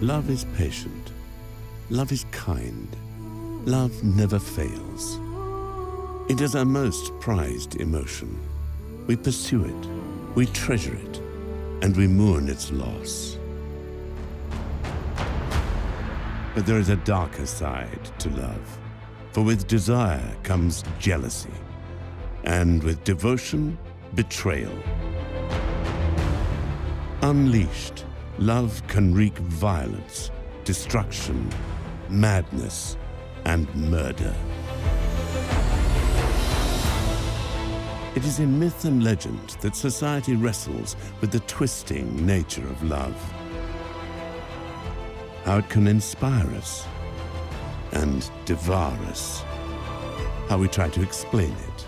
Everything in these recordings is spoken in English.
Love is patient. Love is kind. Love never fails. It is our most prized emotion. We pursue it, we treasure it, and we mourn its loss. But there is a darker side to love, for with desire comes jealousy, and with devotion, betrayal. Unleashed, love can wreak violence, destruction, madness, and murder. It is in myth and legend that society wrestles with the twisting nature of love. How it can inspire us and devour us. How we try to explain it,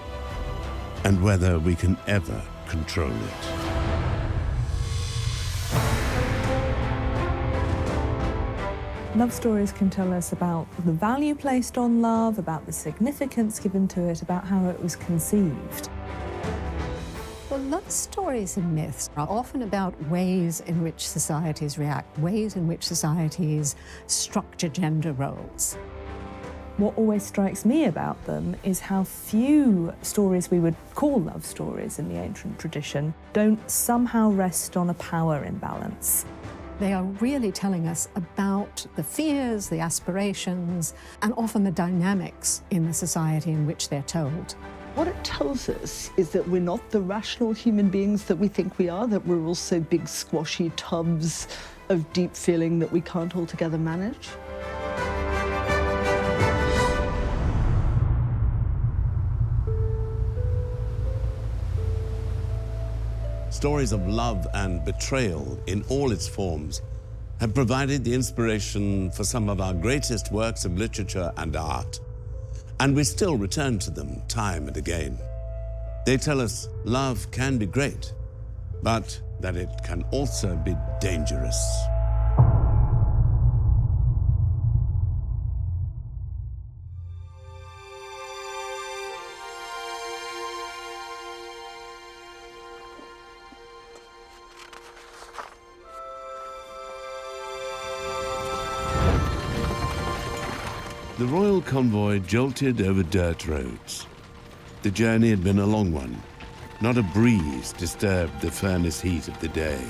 and whether we can ever control it. Love stories can tell us about the value placed on love, about the significance given to it, about how it was conceived. Well, love stories and myths are often about ways in which societies react, ways in which societies structure gender roles. What always strikes me about them is how few stories we would call love stories in the ancient tradition don't somehow rest on a power imbalance. They are really telling us about the fears, the aspirations, and often the dynamics in the society in which they're told. What it tells us is that we're not the rational human beings that we think we are, that we're also big squashy tubs of deep feeling that we can't altogether manage. Stories of love and betrayal in all its forms have provided the inspiration for some of our greatest works of literature and art. And we still return to them time and again. They tell us love can be great, but that it can also be dangerous. The Royal Convoy jolted over dirt roads. The journey had been a long one. Not a breeze disturbed the furnace heat of the day.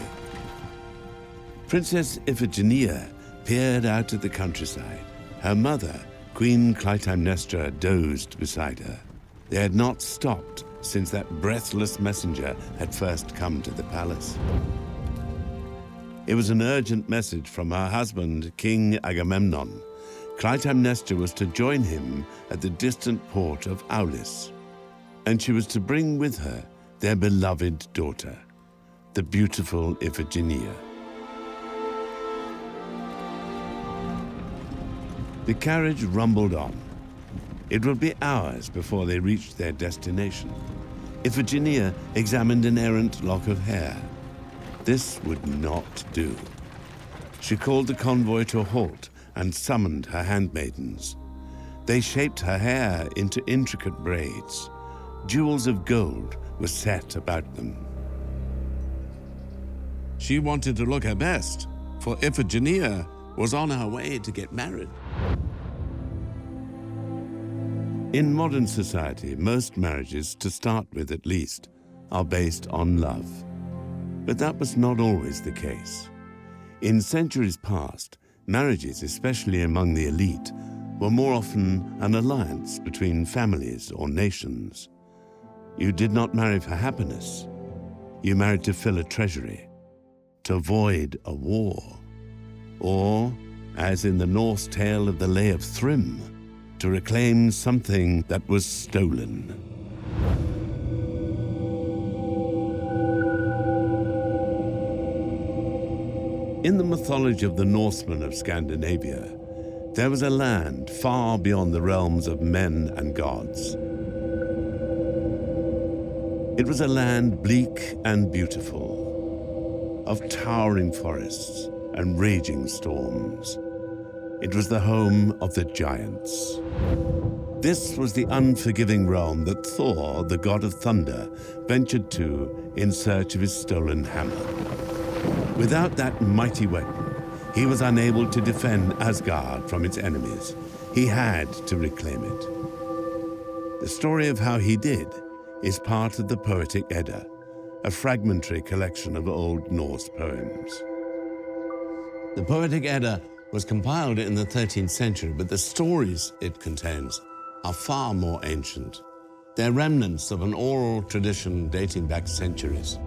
Princess Iphigenia peered out at the countryside. Her mother, Queen Clytemnestra, dozed beside her. They had not stopped since that breathless messenger had first come to the palace. It was an urgent message from her husband, King Agamemnon. Clytemnestra was to join him at the distant port of Aulis, and she was to bring with her their beloved daughter, the beautiful Iphigenia. The carriage rumbled on. It would be hours before they reached their destination. Iphigenia examined an errant lock of hair. This would not do. She called the convoy to a halt and summoned her handmaidens. They shaped her hair into intricate braids. Jewels of gold were set about them. She wanted to look her best, for Iphigenia was on her way to get married. In modern society, most marriages, to start with at least, are based on love. But that was not always the case. In centuries past, marriages, especially among the elite, were more often an alliance between families or nations. You did not marry for happiness. You married to fill a treasury, to avoid a war, or, as in the Norse tale of the Lay of Thrym, to reclaim something that was stolen. In the mythology of the Norsemen of Scandinavia, there was a land far beyond the realms of men and gods. It was a land bleak and beautiful, of towering forests and raging storms. It was the home of the giants. This was the unforgiving realm that Thor, the god of thunder, ventured to in search of his stolen hammer. Without that mighty weapon, He was unable to defend Asgard from its enemies. He had to reclaim it. The story of how he did is part of the Poetic Edda, a fragmentary collection of Old Norse poems. The Poetic Edda was compiled in the 13th century, but the stories it contains are far more ancient. They're remnants of an oral tradition dating back centuries.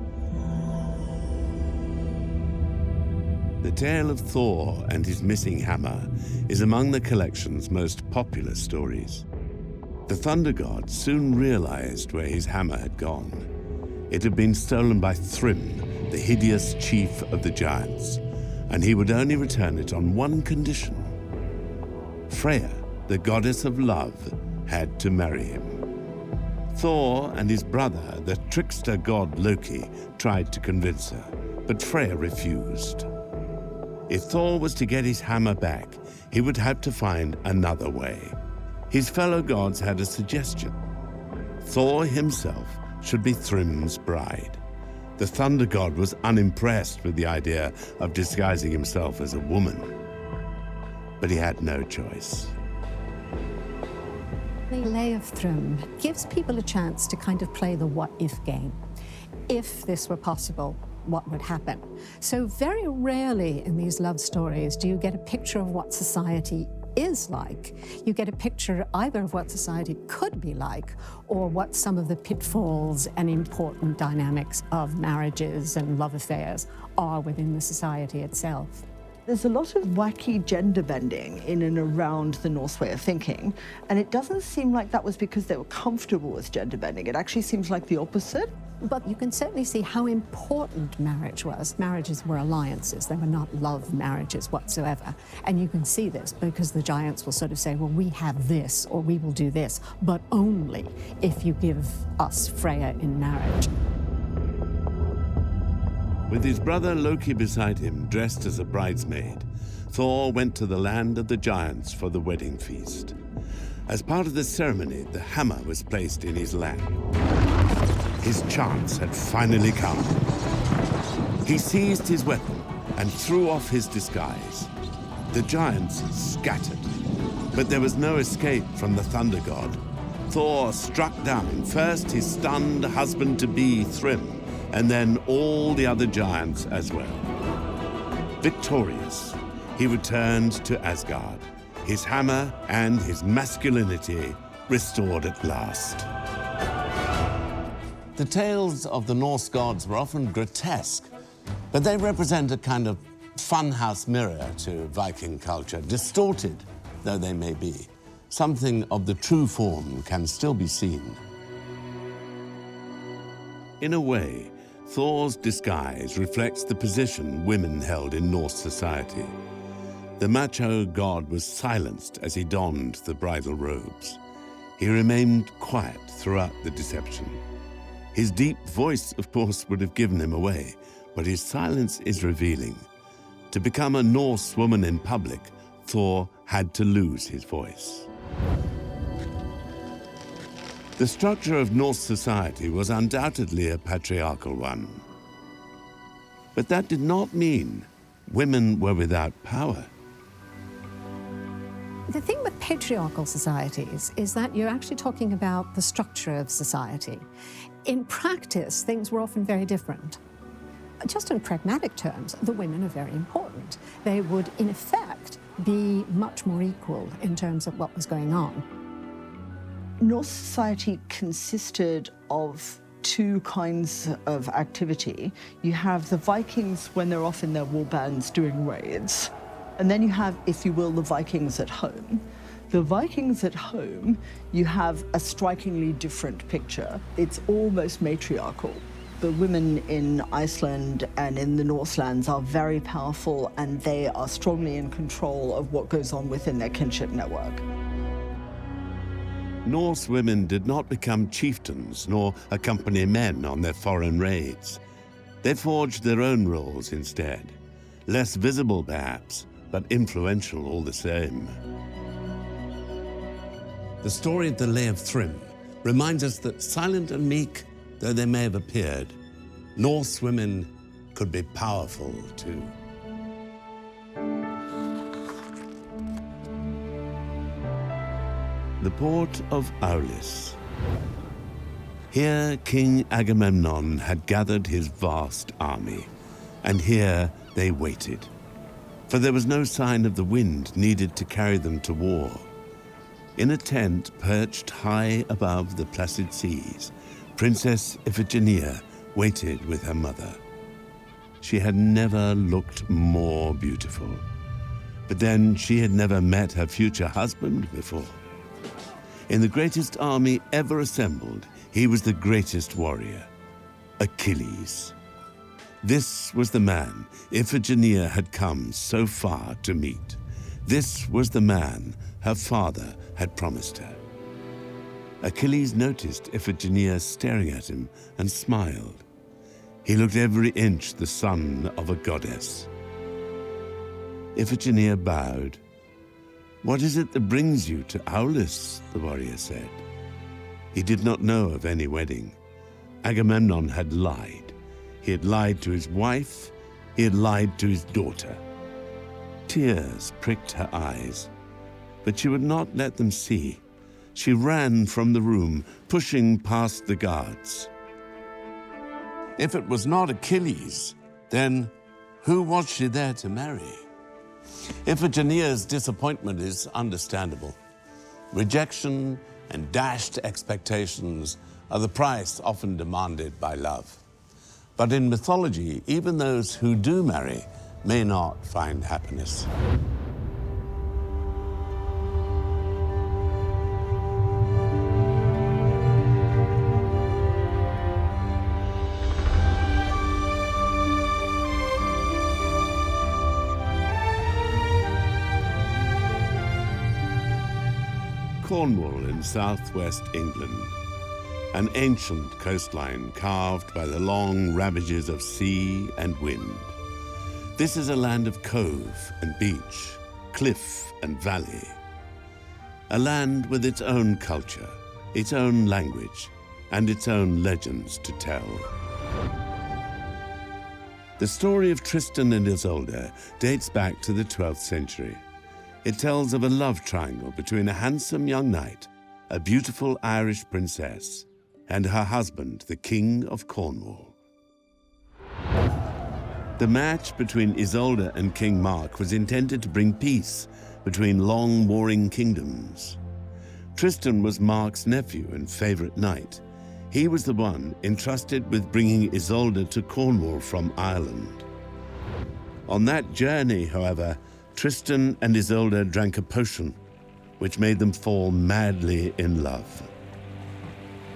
The tale of Thor and his missing hammer is among the collection's most popular stories. The thunder god soon realized where his hammer had gone. It had been stolen by Thrym, the hideous chief of the giants, and he would only return it on one condition. Freya, the goddess of love, had to marry him. Thor and his brother, the trickster god Loki, tried to convince her, but Freya refused. If Thor was to get his hammer back, he would have to find another way. His fellow gods had a suggestion. Thor himself should be Thrym's bride. The thunder god was unimpressed with the idea of disguising himself as a woman, but he had no choice. The Lay of Thrym gives people a chance to kind of play the what-if game. If this were possible, what would happen? So very rarely in these love stories do you get a picture of what society is like. You get a picture either of what society could be like or what some of the pitfalls and important dynamics of marriages and love affairs are within the society itself. There's a lot of wacky gender bending in and around the Norse way of thinking, and it doesn't seem like that was because they were comfortable with gender bending. It actually seems like the opposite. But you can certainly see how important marriage was. Marriages were alliances. They were not love marriages whatsoever. And you can see this because the giants will sort of say, well, we have this, or we will do this, but only if you give us Freya in marriage. With his brother Loki beside him, dressed as a bridesmaid, Thor went to the land of the giants for the wedding feast. As part of the ceremony, the hammer was placed in his lap. His chance had finally come. He seized his weapon and threw off his disguise. The giants scattered, but there was no escape from the thunder god. Thor struck down first his stunned husband-to-be Thrym, and then all the other giants as well. Victorious, he returned to Asgard, his hammer and his masculinity restored at last. The tales of the Norse gods were often grotesque, but they represent a kind of funhouse mirror to Viking culture, distorted though they may be. Something of the true form can still be seen. In a way, Thor's disguise reflects the position women held in Norse society. The macho god was silenced as he donned the bridal robes. He remained quiet throughout the deception. His deep voice, of course, would have given him away, but his silence is revealing. To become a Norse woman in public, Thor had to lose his voice. The structure of Norse society was undoubtedly a patriarchal one. But that did not mean women were without power. The thing with patriarchal societies is that you're actually talking about the structure of society. In practice, things were often very different. Just in pragmatic terms, the women are very important. They would, in effect, be much more equal in terms of what was going on. Norse society consisted of two kinds of activity. You have the Vikings when they're off in their war bands doing raids. And then you have, if you will, the Vikings at home. The Vikings at home, you have a strikingly different picture. It's almost matriarchal. The women in Iceland and in the Northlands are very powerful, and they are strongly in control of what goes on within their kinship network. Norse women did not become chieftains nor accompany men on their foreign raids. They forged their own roles instead. Less visible, perhaps, but influential all the same. The story of the Lay of Thrym reminds us that silent and meek though they may have appeared, Norse women could be powerful too. the port of Aulis. Here King Agamemnon had gathered his vast army, and here they waited, for there was no sign of the wind needed to carry them to war. In a tent perched high above the placid seas, Princess Iphigenia waited with her mother. She had never looked more beautiful, but then she had never met her future husband before. In the greatest army ever assembled, he was the greatest warrior, Achilles. This was the man Iphigenia had come so far to meet. This was the man her father had promised her. Achilles noticed Iphigenia staring at him and smiled. He looked every inch the son of a goddess. Iphigenia bowed. "What is it that brings you to Aulis?" the warrior said. He did not know of any wedding. Agamemnon had lied. He had lied to his wife. He had lied to his daughter. Tears pricked her eyes, but she would not let them see. She ran from the room, pushing past the guards. If it was not Achilles, then who was she there to marry? Iphigenia's disappointment is understandable. Rejection and dashed expectations are the price often demanded by love. But in mythology, even those who do marry may not find happiness. Cornwall in southwest England, an ancient coastline carved by the long ravages of sea and wind. This is a land of cove and beach, cliff and valley. A land with its own culture, its own language, and its own legends to tell. The story of Tristan and Isolde dates back to the 12th century. It tells of a love triangle between a handsome young knight, a beautiful Irish princess, and her husband, the King of Cornwall. The match between Isolde and King Mark was intended to bring peace between long warring kingdoms. Tristan was Mark's nephew and favorite knight. He was the one entrusted with bringing Isolde to Cornwall from Ireland. On that journey, however, Tristan and Isolde drank a potion, which made them fall madly in love.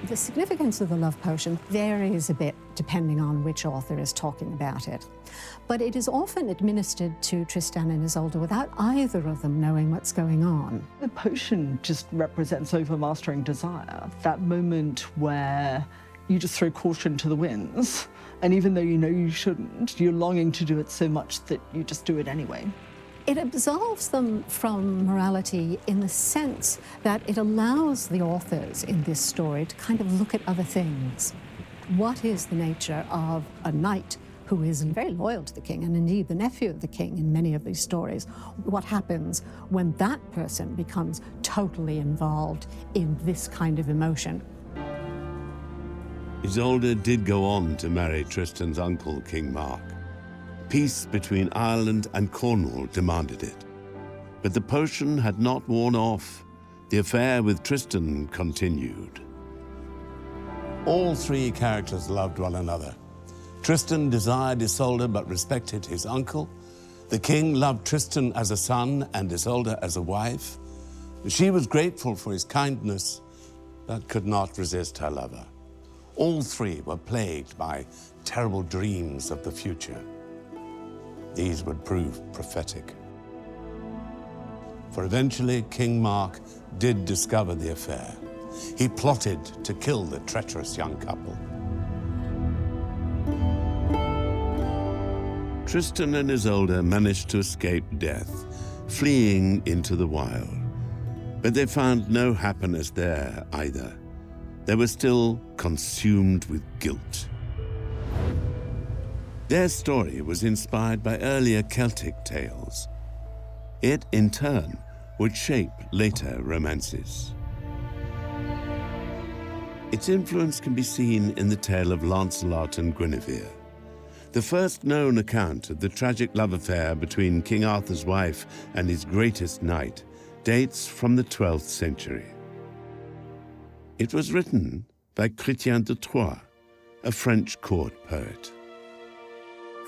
The significance of the love potion varies a bit depending on which author is talking about it. But it is often administered to Tristan and Isolde without either of them knowing what's going on. The potion just represents overmastering desire, that moment where you just throw caution to the winds, and even though you know you shouldn't, you're longing to do it so much that you just do it anyway. It absolves them from morality in the sense that it allows the authors in this story to kind of look at other things. What is the nature of a knight who is very loyal to the king, and indeed the nephew of the king in many of these stories? What happens when that person becomes totally involved in this kind of emotion? Isolde did go on to marry Tristan's uncle, King Mark. Peace between Ireland and Cornwall demanded it. But the potion had not worn off. The affair with Tristan continued. All three characters loved one another. Tristan desired Isolde but respected his uncle. The king loved Tristan as a son and Isolde as a wife. She was grateful for his kindness, but could not resist her lover. All three were plagued by terrible dreams of the future. These would prove prophetic. For eventually, King Mark did discover the affair. He plotted to kill the treacherous young couple. Tristan and Isolde managed to escape death, fleeing into the wild. But they found no happiness there either. They were still consumed with guilt. Their story was inspired by earlier Celtic tales. It, in turn, would shape later romances. Its influence can be seen in the tale of Lancelot and Guinevere, the first known account of the tragic love affair between King Arthur's wife and his greatest knight dates from the 12th century. It was written by Chrétien de Troyes, a French court poet.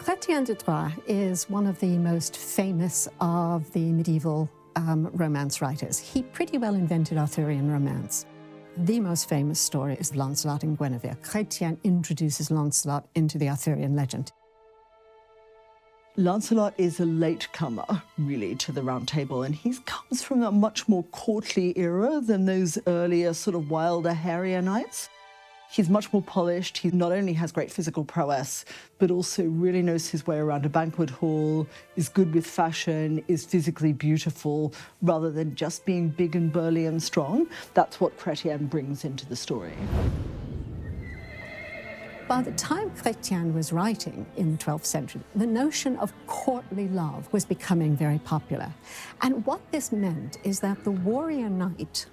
Chrétien de Troyes is one of the most famous of the medieval romance writers. He pretty well invented Arthurian romance. The most famous story is Lancelot and Guinevere. Chrétien introduces Lancelot into the Arthurian legend. Lancelot is a latecomer, really, to the Round Table, and he comes from a much more courtly era than those earlier sort of wilder, hairier knights. He's much more polished. He not only has great physical prowess, but also really knows his way around a banquet hall, is good with fashion, is physically beautiful, rather than just being big and burly and strong. That's what Chrétien brings into the story. By the time Chrétien was writing in the 12th century, the notion of courtly love was becoming very popular. And what this meant is that the warrior knight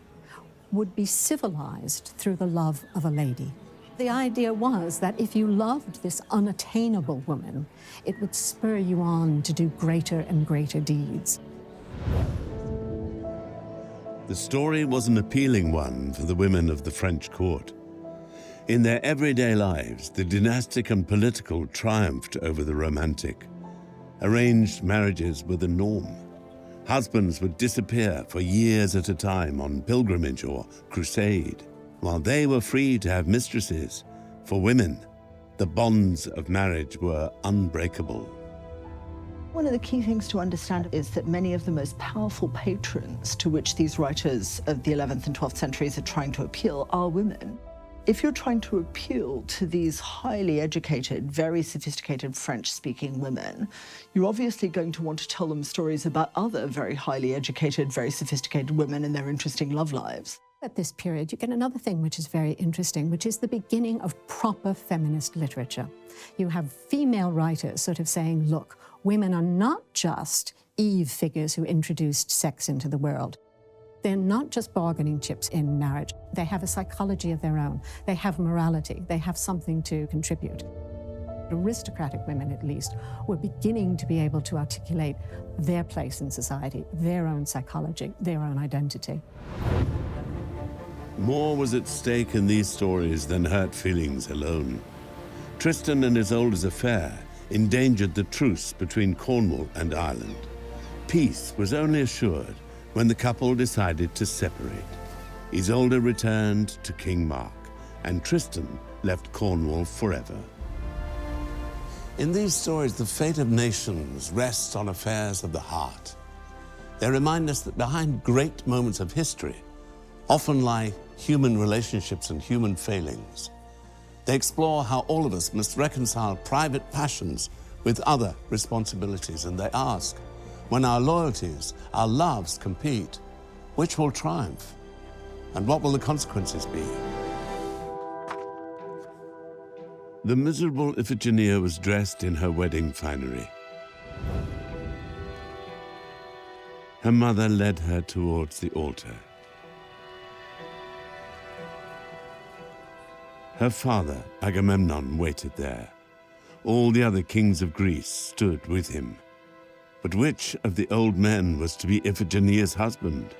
would be civilized through the love of a lady. The idea was that if you loved this unattainable woman, it would spur you on to do greater and greater deeds. The story was an appealing one for the women of the French court. In their everyday lives, the dynastic and political triumphed over the romantic. Arranged marriages were the norm. Husbands would disappear for years at a time on pilgrimage or crusade, while they were free to have mistresses. For women, the bonds of marriage were unbreakable. One of the key things to understand is that many of the most powerful patrons to which these writers of the 11th and 12th centuries are trying to appeal are women. If you're trying to appeal to these highly educated, very sophisticated French-speaking women, you're obviously going to want to tell them stories about other very highly educated, very sophisticated women and their interesting love lives. At this period, you get another thing which is very interesting, which is the beginning of proper feminist literature. You have female writers sort of saying, look, women are not just Eve figures who introduced sex into the world. They're not just bargaining chips in marriage. They have a psychology of their own. They have morality. They have something to contribute. Aristocratic women, at least, were beginning to be able to articulate their place in society, their own psychology, their own identity. More was at stake in these stories than hurt feelings alone. Tristan and Isolde's affair endangered the truce between Cornwall and Ireland. Peace was only assured when the couple decided to separate. Isolde returned to King Mark, and Tristan left Cornwall forever. In these stories, the fate of nations rests on affairs of the heart. They remind us that behind great moments of history often lie human relationships and human failings. They explore how all of us must reconcile private passions with other responsibilities, and they ask, when our loyalties, our loves compete, which will triumph? And what will the consequences be? The miserable Iphigenia was dressed in her wedding finery. Her mother led her towards the altar. Her father, Agamemnon, waited there. All the other kings of Greece stood with him. But which of the old men was to be Iphigenia's husband?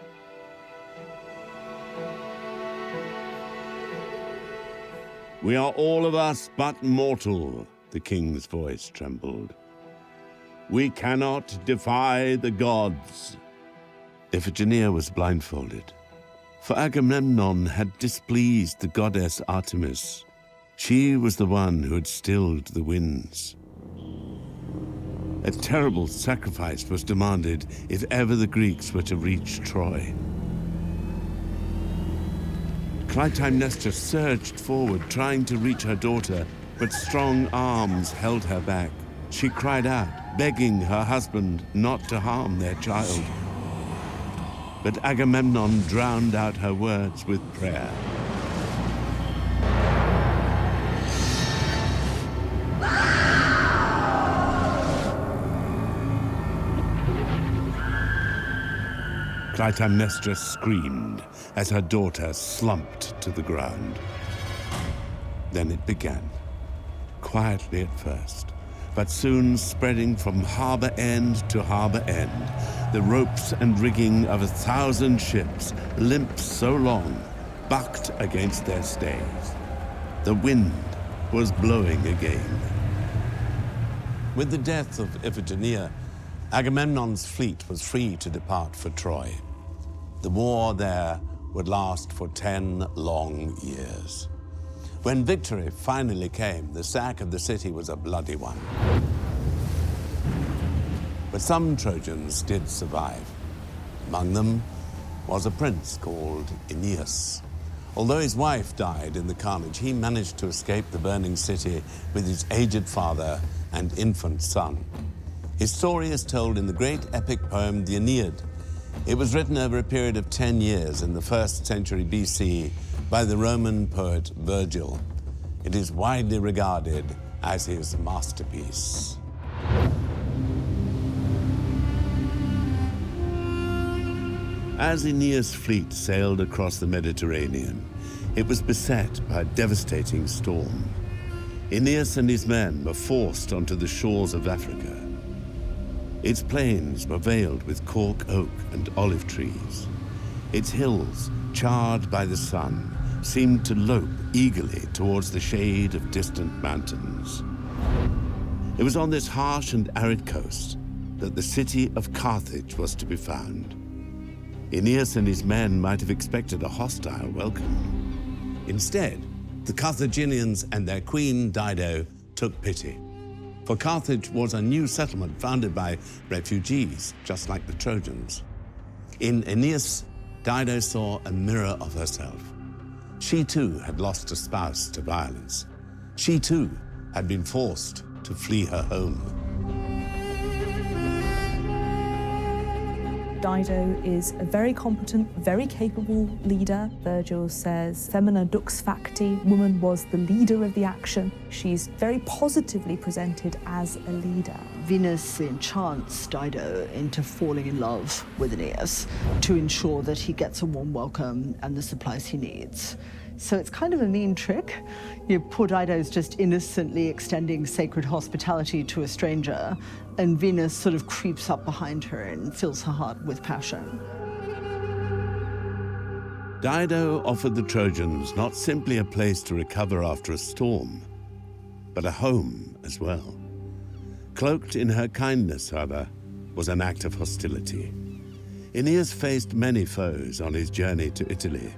We are all of us but mortal, the king's voice trembled. We cannot defy the gods. Iphigenia was blindfolded, for Agamemnon had displeased the goddess Artemis. She was the one who had stilled the winds. A terrible sacrifice was demanded if ever the Greeks were to reach Troy. Clytemnestra surged forward, trying to reach her daughter, but strong arms held her back. She cried out, begging her husband not to harm their child. But Agamemnon drowned out her words with prayer. Clytemnestra screamed as her daughter slumped to the ground. Then it began, quietly at first, but soon spreading from harbour end to harbour end, the ropes and rigging of 1,000 ships, limped so long, bucked against their stays. The wind was blowing again. With the death of Iphigenia, Agamemnon's fleet was free to depart for Troy. The war there would last for 10 long years. When victory finally came, the sack of the city was a bloody one. But some Trojans did survive. Among them was a prince called Aeneas. Although his wife died in the carnage, he managed to escape the burning city with his aged father and infant son. His story is told in the great epic poem, the Aeneid. It was written over a period of 10 years in the 1st century BC by the Roman poet Virgil. It is widely regarded as his masterpiece. As Aeneas' fleet sailed across the Mediterranean, it was beset by a devastating storm. Aeneas and his men were forced onto the shores of Africa. Its plains were veiled with cork oak and olive trees. Its hills, charred by the sun, seemed to lope eagerly towards the shade of distant mountains. It was on this harsh and arid coast that the city of Carthage was to be found. Aeneas and his men might have expected a hostile welcome. Instead, the Carthaginians and their queen, Dido, took pity. For Carthage was a new settlement founded by refugees, just like the Trojans. In Aeneas, Dido saw a mirror of herself. She too had lost a spouse to violence. She too had been forced to flee her home. Dido is a very competent, very capable leader. Virgil says, femina dux facti, woman was the leader of the action. She's very positively presented as a leader. Venus enchants Dido into falling in love with Aeneas to ensure that he gets a warm welcome and the supplies he needs. So it's kind of a mean trick. Poor Dido's just innocently extending sacred hospitality to a stranger, and Venus sort of creeps up behind her and fills her heart with passion. Dido offered the Trojans not simply a place to recover after a storm, but a home as well. Cloaked in her kindness, however, was an act of hostility. Aeneas faced many foes on his journey to Italy,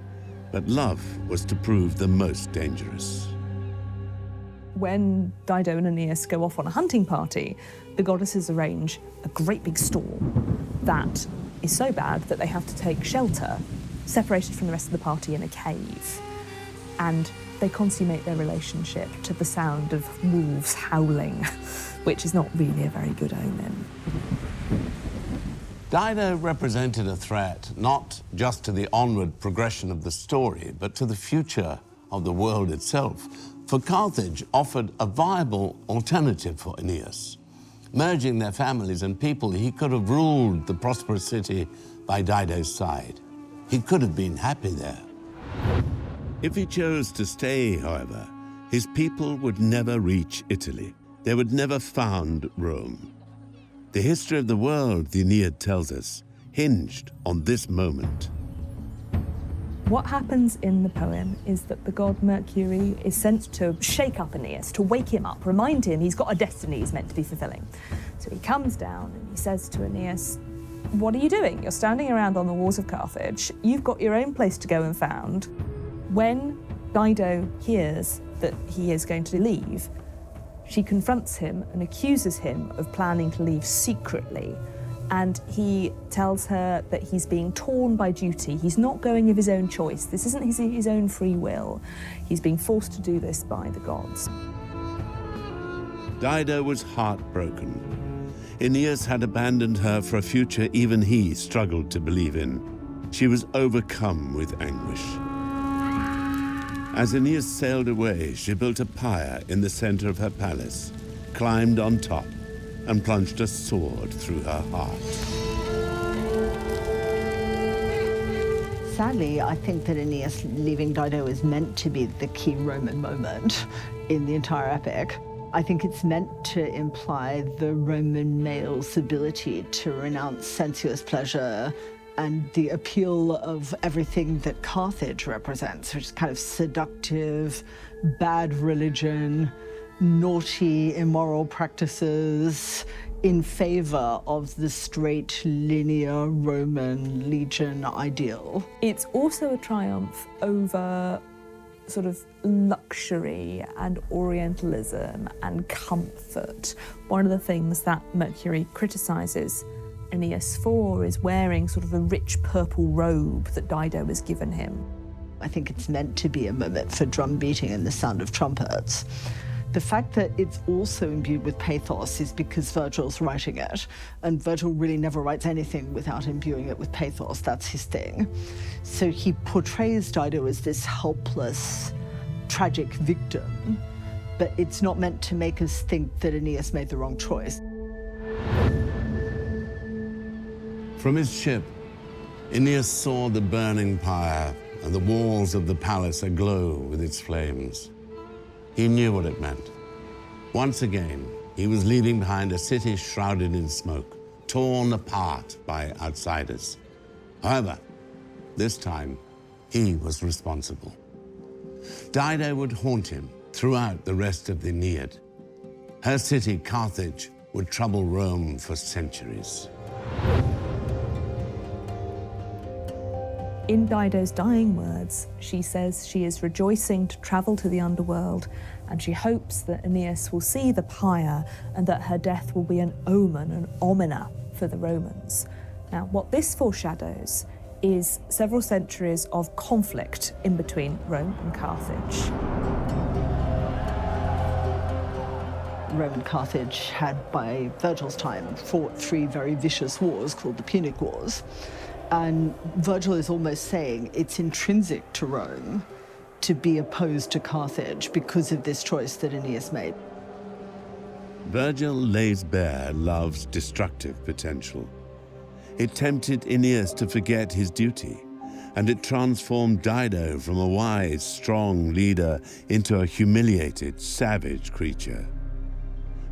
but love was to prove the most dangerous. When Dido and Aeneas go off on a hunting party, the goddesses arrange a great big storm that is so bad that they have to take shelter, separated from the rest of the party in a cave. And they consummate their relationship to the sound of wolves howling, which is not really a very good omen. Dido represented a threat not just to the onward progression of the story, but to the future of the world itself. For Carthage offered a viable alternative for Aeneas. Merging their families and people, he could have ruled the prosperous city by Dido's side. He could have been happy there. If he chose to stay, however, his people would never reach Italy. They would never found Rome. The history of the world, the Aeneid tells us, hinged on this moment. What happens in the poem is that the god Mercury is sent to shake up Aeneas, to wake him up, remind him he's got a destiny he's meant to be fulfilling. So he comes down and he says to Aeneas, what are you doing? You're standing around on the walls of Carthage. You've got your own place to go and found. When Dido hears that he is going to leave, she confronts him and accuses him of planning to leave secretly. And he tells her that he's being torn by duty. He's not going of his own choice. This isn't his own free will. He's being forced to do this by the gods. Dido was heartbroken. Aeneas had abandoned her for a future even he struggled to believe in. She was overcome with anguish. As Aeneas sailed away, she built a pyre in the center of her palace, climbed on top, and plunged a sword through her heart. sadly, I think that Aeneas leaving Dido is meant to be the key Roman moment in the entire epic. I think it's meant to imply the Roman male's ability to renounce sensuous pleasure and the appeal of everything that Carthage represents, which is kind of seductive, bad religion, naughty, immoral practices, in favor of the straight, linear Roman legion ideal. It's also a triumph over sort of luxury and Orientalism and comfort. One of the things that Mercury criticises Aeneas for is wearing sort of a rich purple robe that Dido has given him. I think it's meant to be a moment for drum beating and the sound of trumpets. The fact that it's also imbued with pathos is because Virgil's writing it, and Virgil really never writes anything without imbuing it with pathos. That's his thing. So he portrays Dido as this helpless, tragic victim, but it's not meant to make us think that Aeneas made the wrong choice. From his ship, Aeneas saw the burning pyre and the walls of the palace aglow with its flames. He knew what it meant. Once again, he was leaving behind a city shrouded in smoke, torn apart by outsiders. However, this time, he was responsible. Dido would haunt him throughout the rest of the Aeneid. Her city, Carthage, would trouble Rome for centuries. In Dido's dying words, she says she is rejoicing to travel to the underworld, and she hopes that Aeneas will see the pyre and that her death will be an omen, an omina for the Romans. Now, what this foreshadows is several centuries of conflict in between Rome and Carthage. Rome and Carthage had, by Virgil's time, fought 3 very vicious wars called the Punic Wars. And Virgil is almost saying it's intrinsic to Rome to be opposed to Carthage because of this choice that Aeneas made. Virgil lays bare love's destructive potential. It tempted Aeneas to forget his duty, and it transformed Dido from a wise, strong leader into a humiliated, savage creature.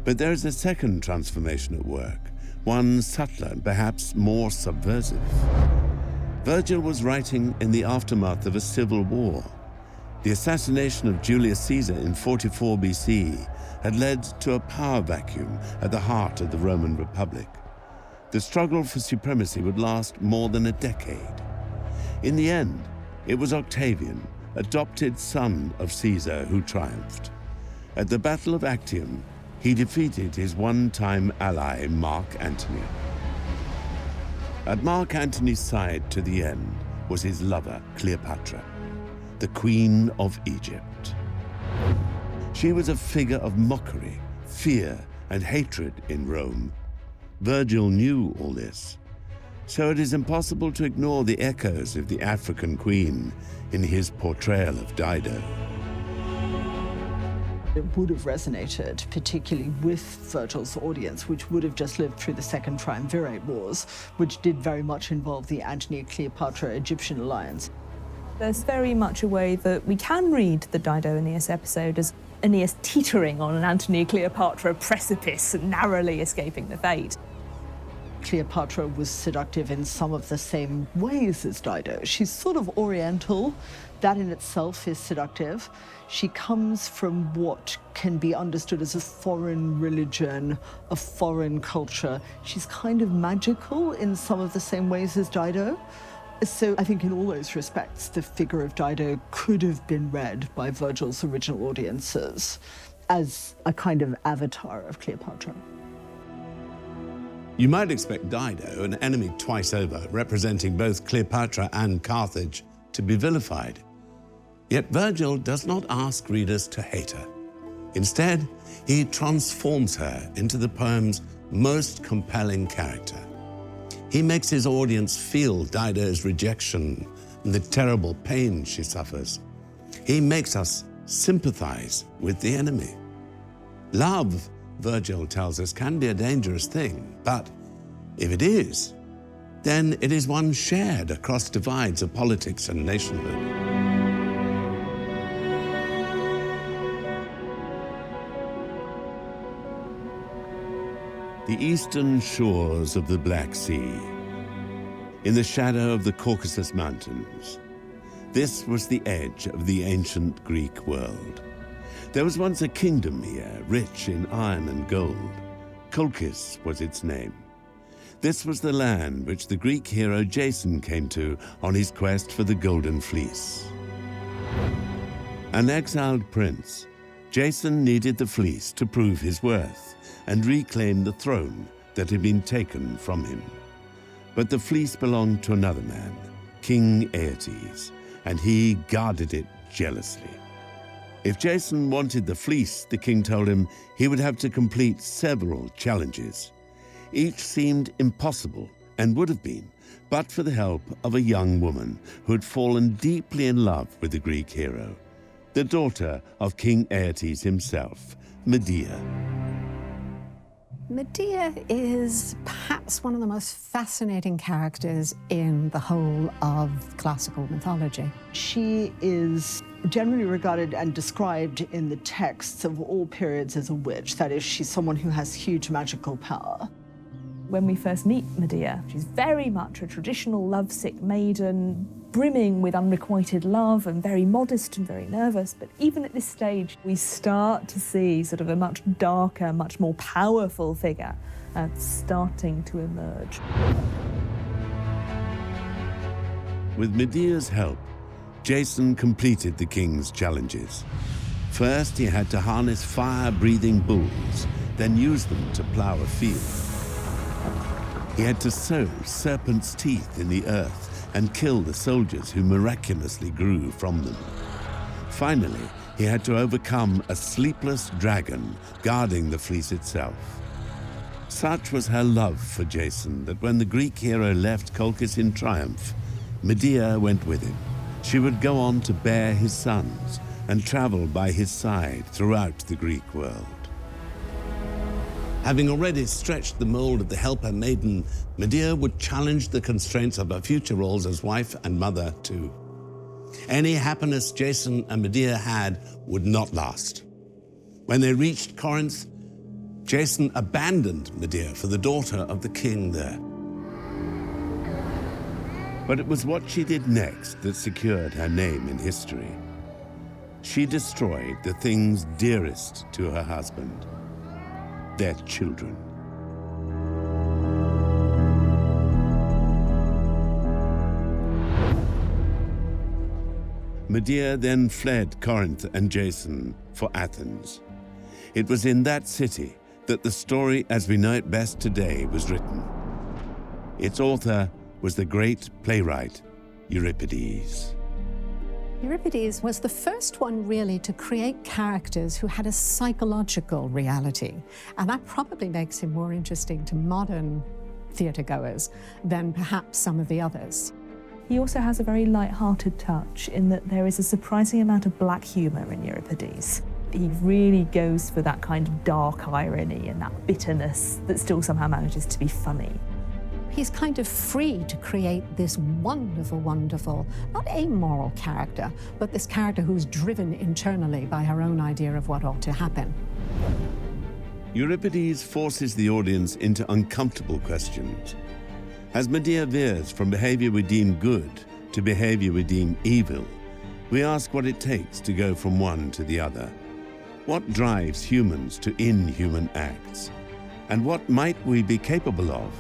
But there is a second transformation at work, one subtler and perhaps more subversive. Virgil was writing in the aftermath of a civil war. The assassination of Julius Caesar in 44 BC had led to a power vacuum at the heart of the Roman Republic. The struggle for supremacy would last more than a decade. In the end, it was Octavian, adopted son of Caesar, who triumphed. At the Battle of Actium, he defeated his one-time ally, Mark Antony. At Mark Antony's side to the end was his lover, Cleopatra, the Queen of Egypt. She was a figure of mockery, fear, and hatred in Rome. Virgil knew all this, so it is impossible to ignore the echoes of the African queen in his portrayal of Dido. It would have resonated, particularly with Virgil's audience, which would have just lived through the Second Triumvirate Wars, which did very much involve the Antony-Cleopatra-Egyptian alliance. There's very much a way that we can read the Dido-Aeneas episode as Aeneas teetering on an Antony-Cleopatra precipice and narrowly escaping the fate. Cleopatra was seductive in some of the same ways as Dido. She's sort of oriental. That in itself is seductive. She comes from what can be understood as a foreign religion, a foreign culture. She's kind of magical in some of the same ways as Dido. So I think in all those respects, the figure of Dido could have been read by Virgil's original audiences as a kind of avatar of Cleopatra. You might expect Dido, an enemy twice over, representing both Cleopatra and Carthage, to be vilified. Yet Virgil does not ask readers to hate her. Instead, he transforms her into the poem's most compelling character. He makes his audience feel Dido's rejection and the terrible pain she suffers. He makes us sympathize with the enemy. Love, Virgil tells us, can be a dangerous thing, but if it is, then it is one shared across divides of politics and nationhood. The eastern shores of the Black Sea, in the shadow of the Caucasus Mountains, this was the edge of the ancient Greek world. There was once a kingdom here, rich in iron and gold. Colchis was its name. This was the land which the Greek hero Jason came to on his quest for the Golden Fleece. An exiled prince, Jason needed the fleece to prove his worth and reclaim the throne that had been taken from him. But the fleece belonged to another man, King Aeneas, and he guarded it jealously. If Jason wanted the fleece, the king told him he would have to complete several challenges. Each seemed impossible, and would have been, but for the help of a young woman who had fallen deeply in love with the Greek hero, the daughter of King Aeneas himself, Medea. Medea is perhaps one of the most fascinating characters in the whole of classical mythology. She is generally regarded and described in the texts of all periods as a witch. That is, she's someone who has huge magical power. When we first meet Medea, she's very much a traditional lovesick maiden, brimming with unrequited love and very modest and very nervous. But even at this stage, we start to see sort of a much darker, much more powerful figure starting to emerge. With Medea's help, Jason completed the king's challenges. First, he had to harness fire-breathing bulls, then use them to plow a field. He had to sow serpents' teeth in the earth and kill the soldiers who miraculously grew from them. Finally, he had to overcome a sleepless dragon guarding the fleece itself. Such was her love for Jason that when the Greek hero left Colchis in triumph, Medea went with him. She would go on to bear his sons and travel by his side throughout the Greek world. Having already stretched the mold of the helper maiden, Medea would challenge the constraints of her future roles as wife and mother too. Any happiness Jason and Medea had would not last. When they reached Corinth, Jason abandoned Medea for the daughter of the king there. But it was what she did next that secured her name in history. She destroyed the things dearest to her husband, their children. Medea then fled Corinth and Jason for Athens. It was in that city that the story as we know it best today was written. Its author was the great playwright Euripides. Euripides was the first one really to create characters who had a psychological reality, and that probably makes him more interesting to modern theatregoers than perhaps some of the others. He also has a very light-hearted touch in that there is a surprising amount of black humour in Euripides. He really goes for that kind of dark irony and that bitterness that still somehow manages to be funny. He's kind of free to create this wonderful, wonderful, not amoral character, but this character who's driven internally by her own idea of what ought to happen. Euripides forces the audience into uncomfortable questions. As Medea veers from behavior we deem good to behavior we deem evil, we ask what it takes to go from one to the other. What drives humans to inhuman acts? And what might we be capable of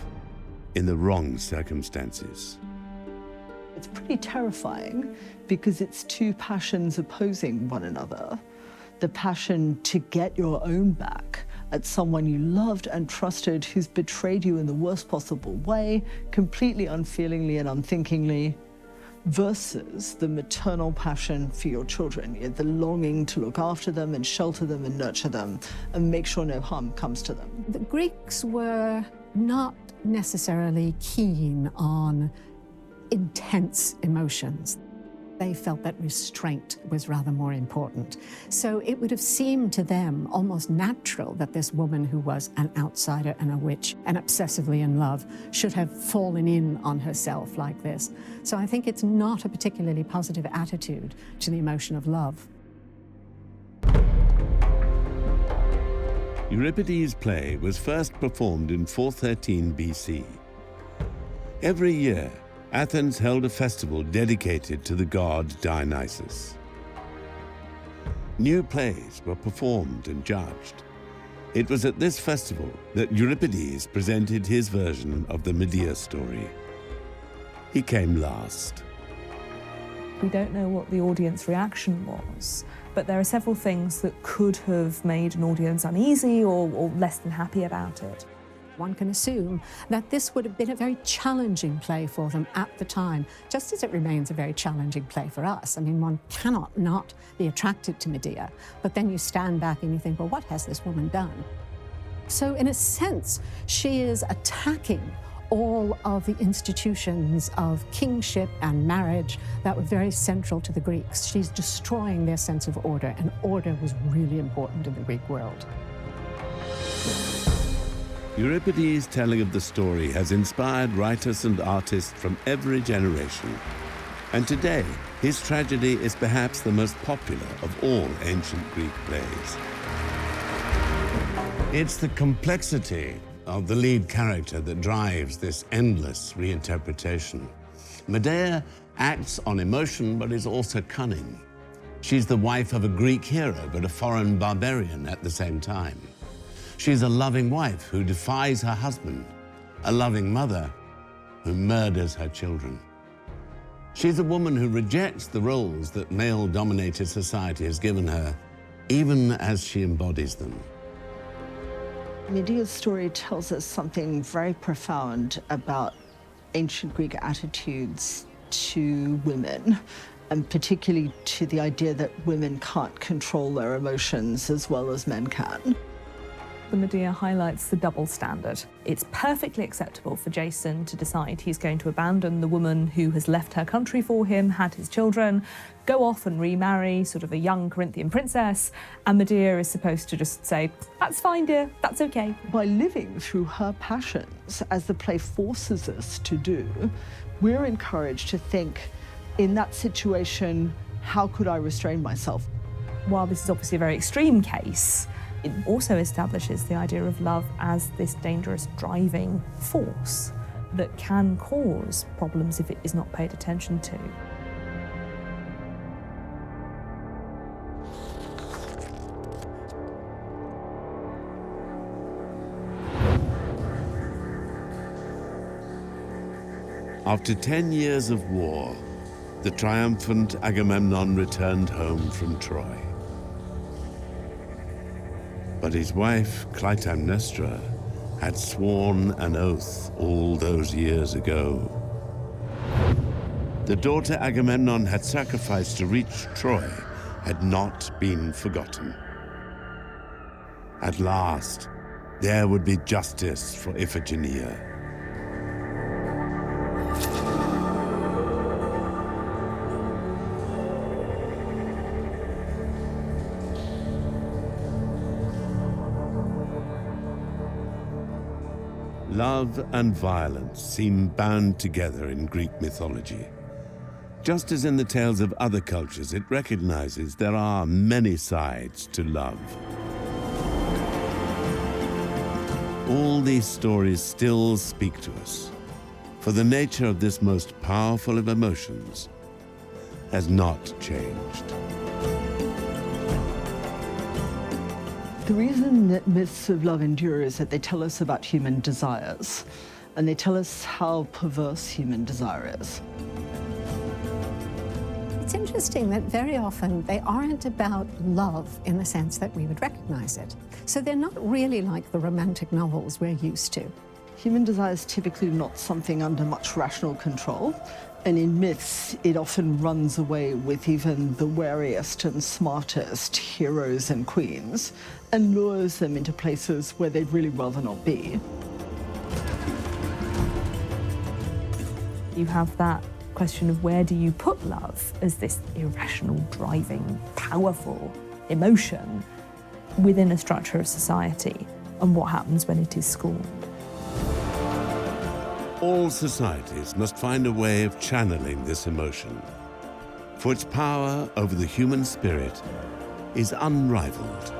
in the wrong circumstances? It's pretty terrifying because it's two passions opposing one another. The passion to get your own back at someone you loved and trusted who's betrayed you in the worst possible way, completely unfeelingly and unthinkingly, versus the maternal passion for your children, the longing to look after them and shelter them and nurture them and make sure no harm comes to them. The Greeks were not necessarily keen on intense emotions. They felt that restraint was rather more important. So it would have seemed to them almost natural that this woman who was an outsider and a witch and obsessively in love should have fallen in on herself like this. So I think it's not a particularly positive attitude to the emotion of love. Euripides' play was first performed in 413 BC. Every year, Athens held a festival dedicated to the god Dionysus. New plays were performed and judged. It was at this festival that Euripides presented his version of the Medea story. He came last. We don't know what the audience reaction was, but there are several things that could have made an audience uneasy or less than happy about it. One can assume that this would have been a very challenging play for them at the time, just as it remains a very challenging play for us. I mean, one cannot not be attracted to Medea, but then you stand back and you think, well, what has this woman done? So in a sense, she is attacking all of the institutions of kingship and marriage that were very central to the Greeks. She's destroying their sense of order, and order was really important in the Greek world. Euripides' telling of the story has inspired writers and artists from every generation. And today, his tragedy is perhaps the most popular of all ancient Greek plays. It's the complexity of the lead character that drives this endless reinterpretation. Medea acts on emotion, but is also cunning. She's the wife of a Greek hero, but a foreign barbarian at the same time. She's a loving wife who defies her husband, a loving mother who murders her children. She's a woman who rejects the roles that male-dominated society has given her, even as she embodies them. Medea's story tells us something very profound about ancient Greek attitudes to women, and particularly to the idea that women can't control their emotions as well as men can. The Medea highlights the double standard. It's perfectly acceptable for Jason to decide he's going to abandon the woman who has left her country for him, had his children, go off and remarry sort of a young Corinthian princess, and Medea is supposed to just say, that's fine, dear, that's okay. By living through her passions, as the play forces us to do, we're encouraged to think, in that situation, how could I restrain myself? While this is obviously a very extreme case, it also establishes the idea of love as this dangerous driving force that can cause problems if it is not paid attention to. After 10 years of war, the triumphant Agamemnon returned home from Troy. But his wife, Clytemnestra, had sworn an oath all those years ago. The daughter Agamemnon had sacrificed to reach Troy had not been forgotten. At last, there would be justice for Iphigenia. Love and violence seem bound together in Greek mythology. Just as in the tales of other cultures, it recognizes there are many sides to love. All these stories still speak to us, for the nature of this most powerful of emotions has not changed. The reason that myths of love endure is that they tell us about human desires, and they tell us how perverse human desire is. It's interesting that very often they aren't about love in the sense that we would recognize it. So they're not really like the romantic novels we're used to. Human desire is typically not something under much rational control, and in myths, it often runs away with even the wariest and smartest heroes and queens, and lures them into places where they'd really rather not be. You have that question of where do you put love as this irrational, driving, powerful emotion within a structure of society, and what happens when it is scorned. All societies must find a way of channeling this emotion, for its power over the human spirit is unrivaled.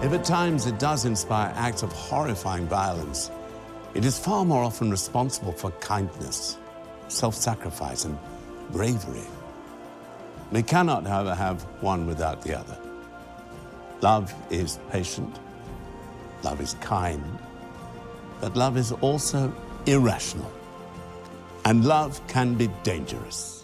If at times it does inspire acts of horrifying violence, it is far more often responsible for kindness, self-sacrifice, and bravery. We cannot, however, have one without the other. Love is patient, love is kind, but love is also irrational. And love can be dangerous.